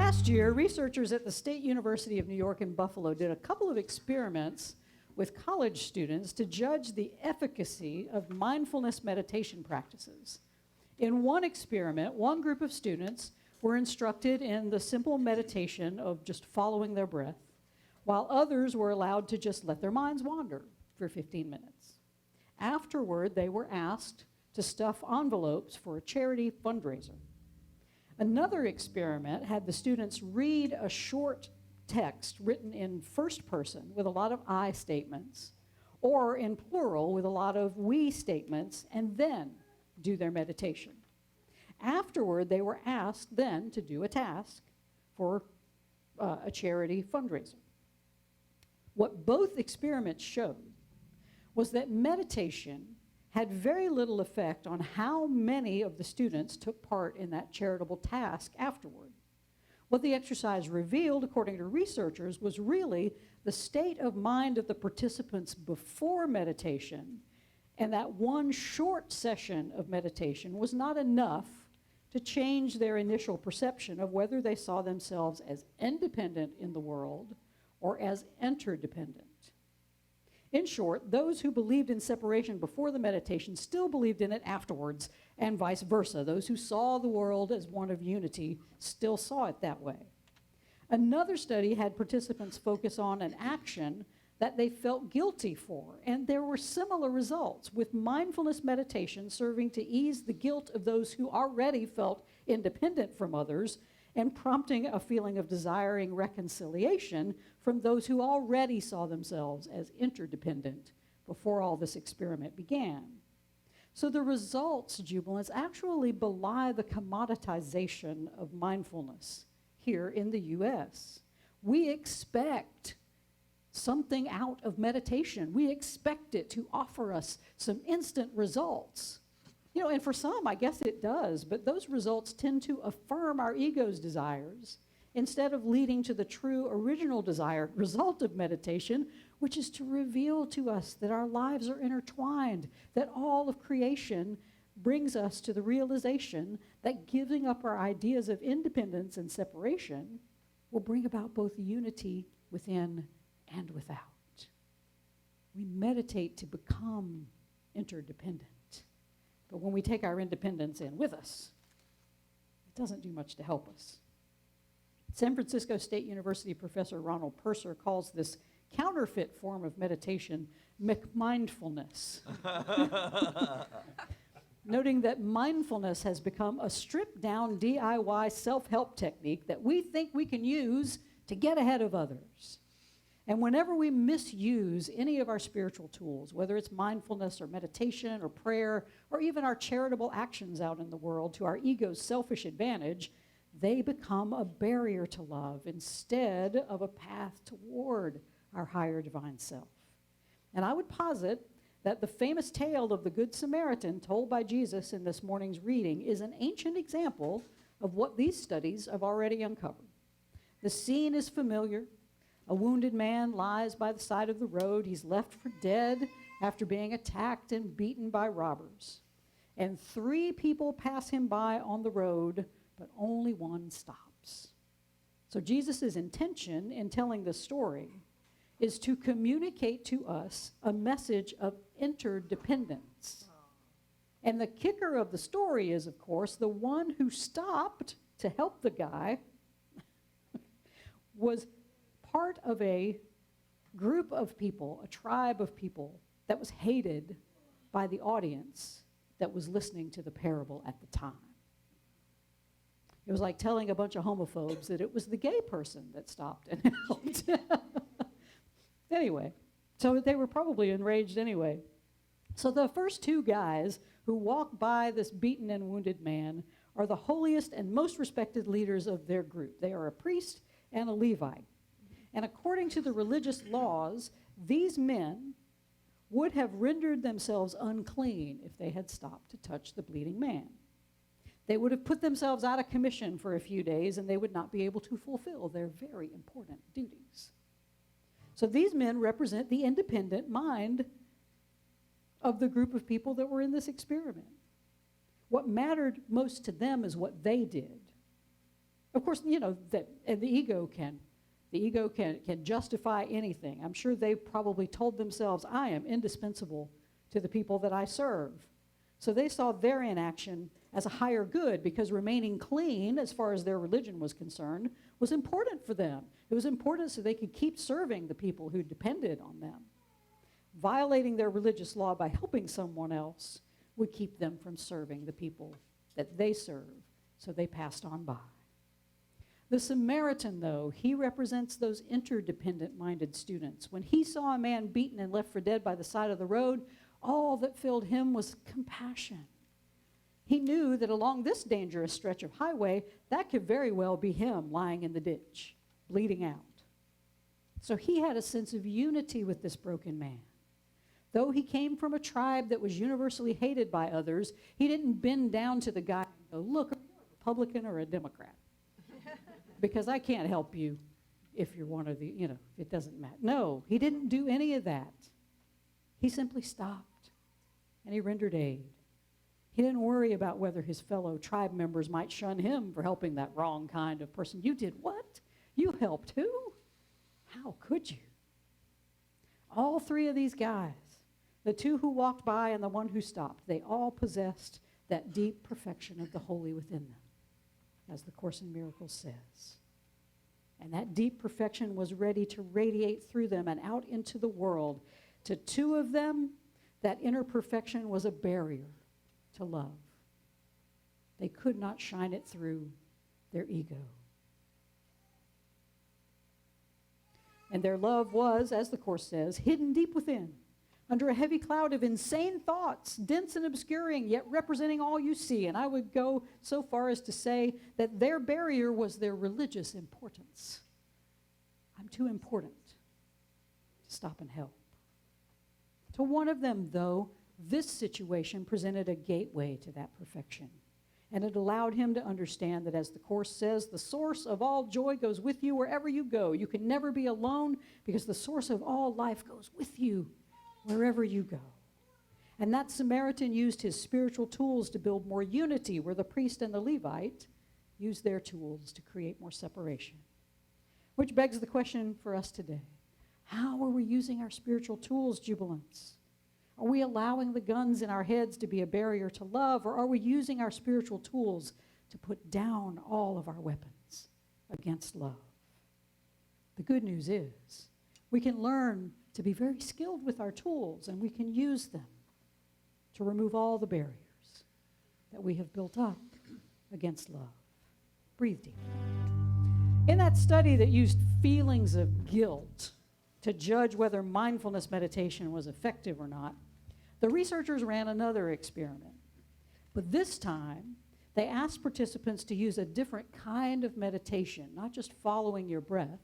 last year, researchers at the State University of New York in Buffalo did a couple of experiments with college students to judge the efficacy of mindfulness meditation practices. In one experiment, one group of students were instructed in the simple meditation of just following their breath, while others were allowed to just let their minds wander for 15 minutes. Afterward, they were asked to stuff envelopes for a charity fundraiser. Another experiment had the students read a short text written in first person with a lot of I statements, or in plural with a lot of we statements, and then do their meditation. Afterward, they were asked then to do a task for a charity fundraiser. What both experiments showed was that meditation had very little effect on how many of the students took part in that charitable task afterward. What the exercise revealed, according to researchers, was really the state of mind of the participants before meditation, and that one short session of meditation was not enough to change their initial perception of whether they saw themselves as independent in the world or as interdependent. In short, those who believed in separation before the meditation still believed in it afterwards, and vice versa. Those who saw the world as one of unity still saw it that way. Another study had participants focus on an action that they felt guilty for, and there were similar results, with mindfulness meditation serving to ease the guilt of those who already felt independent from others, and prompting a feeling of desiring reconciliation from those who already saw themselves as interdependent before all this experiment began. So the results, jubilants, actually belie the commoditization of mindfulness here in the U.S. We expect something out of meditation. We expect it to offer us some instant results. You know, and for some, I guess it does, but those results tend to affirm our ego's desires instead of leading to the true original desired result of meditation, which is to reveal to us that our lives are intertwined, that all of creation brings us to the realization that giving up our ideas of independence and separation will bring about both unity within and without. We meditate to become interdependent. But when we take our independence in with us, it doesn't do much to help us. San Francisco State University professor Ronald Purser calls this counterfeit form of meditation McMindfulness, noting that mindfulness has become a stripped-down DIY self-help technique that we think we can use to get ahead of others. And whenever we misuse any of our spiritual tools, whether it's mindfulness or meditation or prayer or even our charitable actions out in the world to our ego's selfish advantage, they become a barrier to love instead of a path toward our higher divine self. And I would posit that the famous tale of the Good Samaritan told by Jesus in this morning's reading is an ancient example of what these studies have already uncovered. The scene is familiar. A wounded man lies by the side of the road. He's left for dead after being attacked and beaten by robbers. And 3 people pass him by on the road, but only one stops. So Jesus' intention in telling this story is to communicate to us a message of interdependence. And the kicker of the story is, of course, the one who stopped to help the guy was part of a group of people, a tribe of people that was hated by the audience that was listening to the parable at the time. It was like telling a bunch of homophobes that it was the gay person that stopped and helped. Anyway, so they were probably enraged anyway. So the first 2 guys who walk by this beaten and wounded man are the holiest and most respected leaders of their group. They are a priest and a Levite. And according to the religious laws, these men would have rendered themselves unclean if they had stopped to touch the bleeding man. They would have put themselves out of commission for a few days, and they would not be able to fulfill their very important duties. So these men represent the independent mind of the group of people that were in this experiment. What mattered most to them is what they did. Of course, and the ego can justify anything. I'm sure they probably told themselves, I am indispensable to the people that I serve. So they saw their inaction as a higher good because remaining clean, as far as their religion was concerned, was important for them. It was important so they could keep serving the people who depended on them. Violating their religious law by helping someone else would keep them from serving the people that they serve, so they passed on by. The Samaritan, though, he represents those interdependent-minded students. When he saw a man beaten and left for dead by the side of the road, all that filled him was compassion. He knew that along this dangerous stretch of highway, that could very well be him lying in the ditch, bleeding out. So he had a sense of unity with this broken man. Though he came from a tribe that was universally hated by others, he didn't bend down to the guy and go, look, are you a Republican or a Democrat? Because I can't help you if you're one of the, it doesn't matter. No, he didn't do any of that. He simply stopped and he rendered aid. He didn't worry about whether his fellow tribe members might shun him for helping that wrong kind of person. You did what? You helped who? How could you? All three of these guys, the two who walked by and the one who stopped, they all possessed that deep perfection of the holy within them, as the Course in Miracles says. And that deep perfection was ready to radiate through them and out into the world. To two of them, that inner perfection was a barrier to love. They could not shine it through their ego. And their love was, as the Course says, hidden deep within, under a heavy cloud of insane thoughts, dense and obscuring, yet representing all you see. And I would go so far as to say that their barrier was their religious importance. I'm too important to stop and help. To one of them, though, this situation presented a gateway to that perfection. And it allowed him to understand that, as the Course says, the source of all joy goes with you wherever you go. You can never be alone because the source of all life goes with you wherever you go. And that Samaritan used his spiritual tools to build more unity, where the priest and the Levite used their tools to create more separation. Which begs the question for us today. How are we using our spiritual tools, jubilants? Are we allowing the guns in our heads to be a barrier to love, or are we using our spiritual tools to put down all of our weapons against love? The good news is we can learn to be very skilled with our tools, and we can use them to remove all the barriers that we have built up against love. Breathe deep. In that study that used feelings of guilt to judge whether mindfulness meditation was effective or not, the researchers ran another experiment. But this time, they asked participants to use a different kind of meditation, not just following your breath.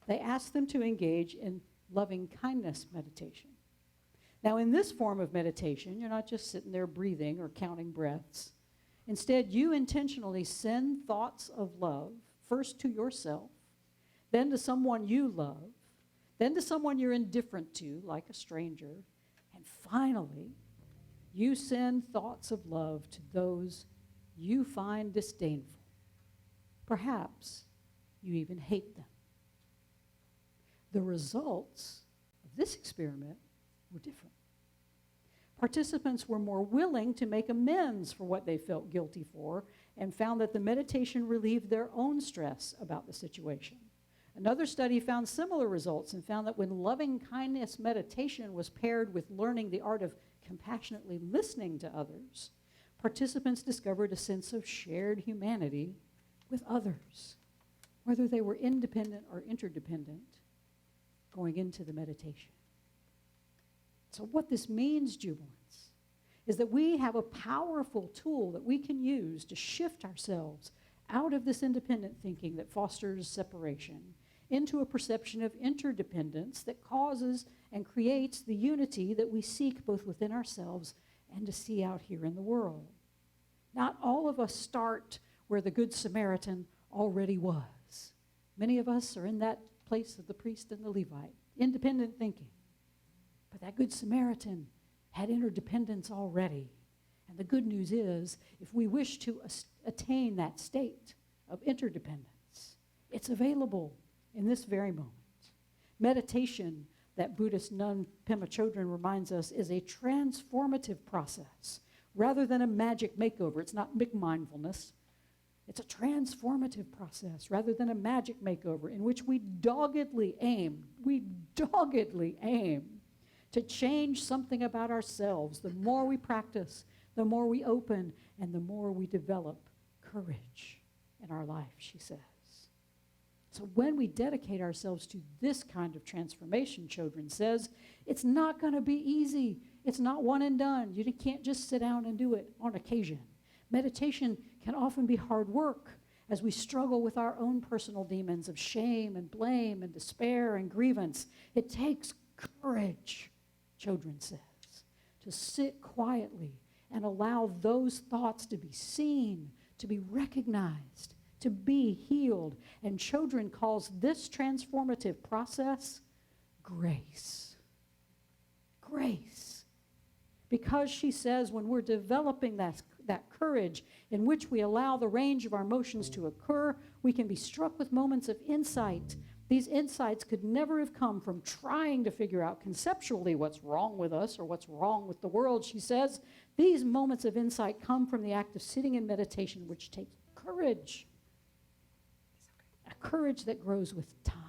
They asked them to engage in loving kindness meditation. Now, in this form of meditation, you're not just sitting there breathing or counting breaths. Instead, you intentionally send thoughts of love, first to yourself, then to someone you love, then to someone you're indifferent to, like a stranger, and finally, you send thoughts of love to those you find disdainful. Perhaps you even hate them. The results of this experiment were different. Participants were more willing to make amends for what they felt guilty for and found that the meditation relieved their own stress about the situation. Another study found similar results and found that when loving kindness meditation was paired with learning the art of compassionately listening to others, participants discovered a sense of shared humanity with others, whether they were independent or interdependent, going into the meditation. So what this means, jubilants, is that we have a powerful tool that we can use to shift ourselves out of this independent thinking that fosters separation into a perception of interdependence that causes and creates the unity that we seek both within ourselves and to see out here in the world. Not all of us start where the Good Samaritan already was. Many of us are in that place of the priest and the Levite, independent thinking. But that Good Samaritan had interdependence already. And the good news is, if we wish to attain that state of interdependence. It's available in this very moment. Meditation, that Buddhist nun Pema Chodron reminds us, is a transformative process rather than a magic makeover. It's not big mindfulness. It's a transformative process rather than a magic makeover in which we doggedly aim to change something about ourselves. The more we practice, the more we open, and the more we develop courage in our life, she says. So when we dedicate ourselves to this kind of transformation, Chodron says, it's not going to be easy. It's not one and done. You can't just sit down and do it on occasion. Meditation can often be hard work as we struggle with our own personal demons of shame and blame and despair and grievance. It takes courage, Chodron says, to sit quietly and allow those thoughts to be seen, to be recognized, to be healed. And Chodron calls this transformative process grace. Grace. Because she says when we're developing that courage in which we allow the range of our emotions to occur, we can be struck with moments of insight. These insights could never have come from trying to figure out conceptually what's wrong with us or what's wrong with the world, she says. These moments of insight come from the act of sitting in meditation, which takes courage. A courage that grows with time.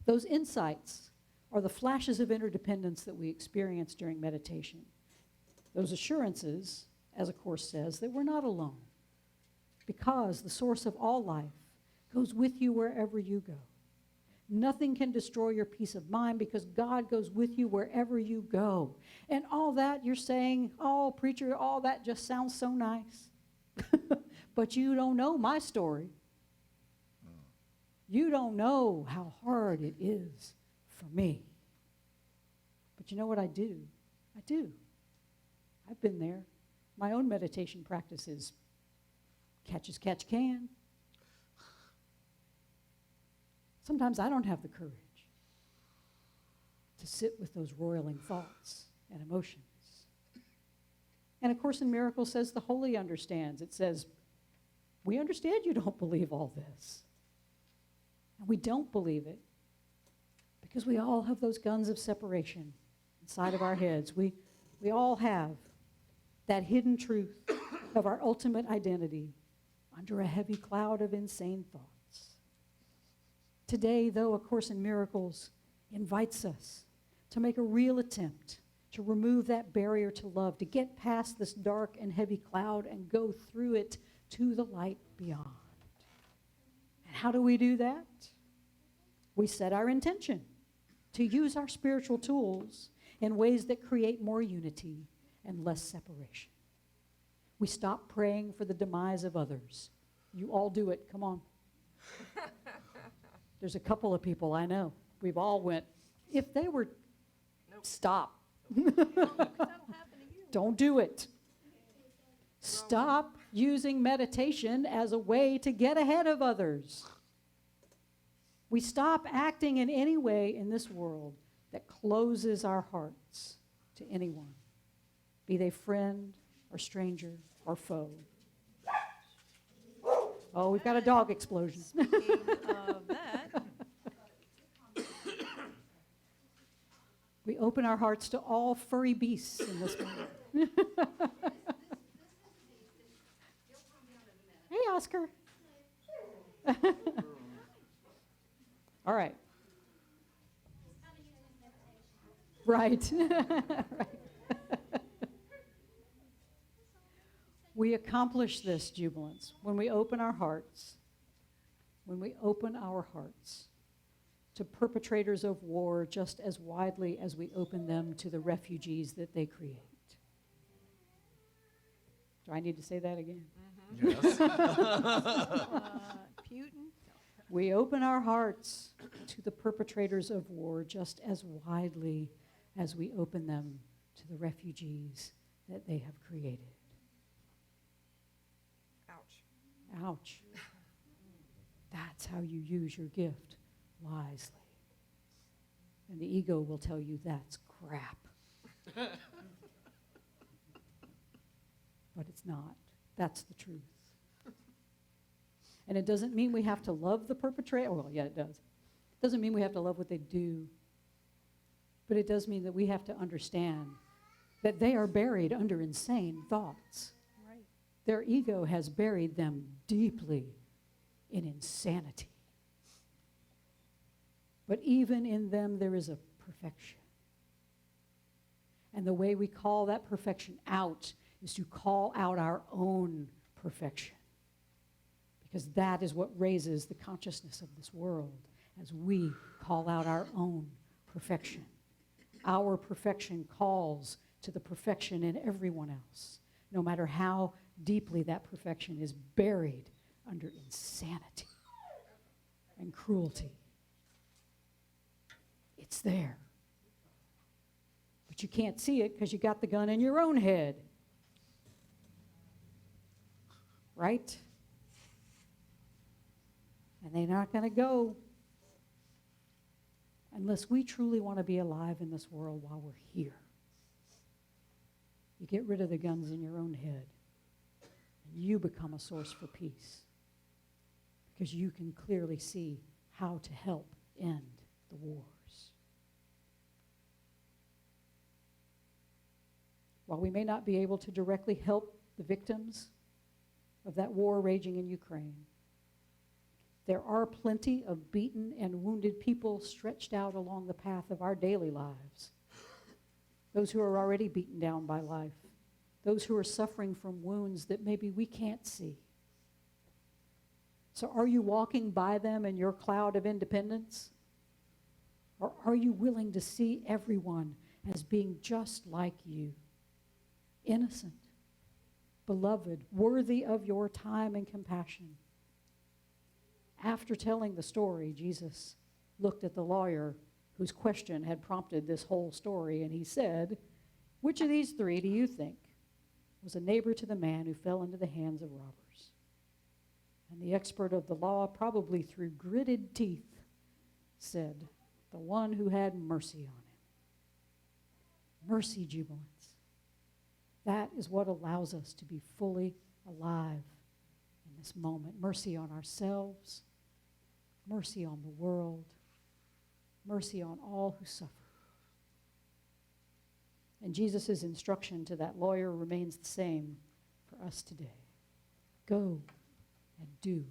Those insights are the flashes of interdependence that we experience during meditation. Those assurances, as a Course says, that we're not alone, because the source of all life goes with you wherever you go. Nothing can destroy your peace of mind because God goes with you wherever you go. And all that you're saying, oh, preacher, all that just sounds so nice. But you don't know my story. You don't know how hard it is for me. But you know what I do? I do. I've been there. My own meditation practice is catch as catch can. Sometimes I don't have the courage to sit with those roiling thoughts and emotions. And A Course in Miracles says the holy understands. It says, we understand you don't believe all this. And we don't believe it because we all have those guns of separation inside of our heads. We all have that hidden truth of our ultimate identity under a heavy cloud of insane thoughts. Today, though, A Course in Miracles invites us to make a real attempt to remove that barrier to love, to get past this dark and heavy cloud and go through it to the light beyond. And how do we do that? We set our intention to use our spiritual tools in ways that create more unity and less separation. We stop praying for the demise of others. You all do it. Come on. There's a couple of people I know. We've all went, if they were, stop. Don't do it. Stop using meditation as a way to get ahead of others. We stop acting in any way in this world that closes our hearts to anyone, be they friend or stranger or foe. Oh, we've got a dog explosion. Speaking of that, We open our hearts to all furry beasts in this moment. Hey, Oscar. All right. Right. Right. We accomplish this, jubilance, when we open our hearts, to perpetrators of war just as widely as we open them to the refugees that they create. Do I need to say that again? Yes. Putin. We open our hearts to the perpetrators of war just as widely as we open them to the refugees that they have created. Ouch. Ouch. That's how you use your gift wisely. And the ego will tell you that's crap. But it's not. That's the truth. And it doesn't mean we have to love the perpetrator. Well, yeah, it does. It doesn't mean we have to love what they do. But it does mean that we have to understand that they are buried under insane thoughts. Right. Their ego has buried them deeply in insanity. But even in them, there is a perfection. And the way we call that perfection out is to call out our own perfection. Because that is what raises the consciousness of this world, as we call out our own perfection. Our perfection calls to the perfection in everyone else, no matter how deeply that perfection is buried under insanity and cruelty. It's there. But you can't see it because you got the gun in your own head. Right? And they're not going to go unless we truly want to be alive in this world while we're here. You get rid of the guns in your own head, and you become a source for peace, because you can clearly see how to help end the wars. While we may not be able to directly help the victims of that war raging in Ukraine, there are plenty of beaten and wounded people stretched out along the path of our daily lives. Those who are already beaten down by life. Those who are suffering from wounds that maybe we can't see. So are you walking by them in your cloud of independence? Or are you willing to see everyone as being just like you? Innocent, beloved, worthy of your time and compassion. After telling the story, Jesus looked at the lawyer whose question had prompted this whole story, and he said, "Which of these three do you think was a neighbor to the man who fell into the hands of robbers?" And the expert of the law, probably through gritted teeth, said, "The one who had mercy on him." Mercy, jubilants. That is what allows us to be fully alive in this moment. Mercy on ourselves, mercy on the world, mercy on all who suffer. And Jesus' instruction to that lawyer remains the same for us today. Go and do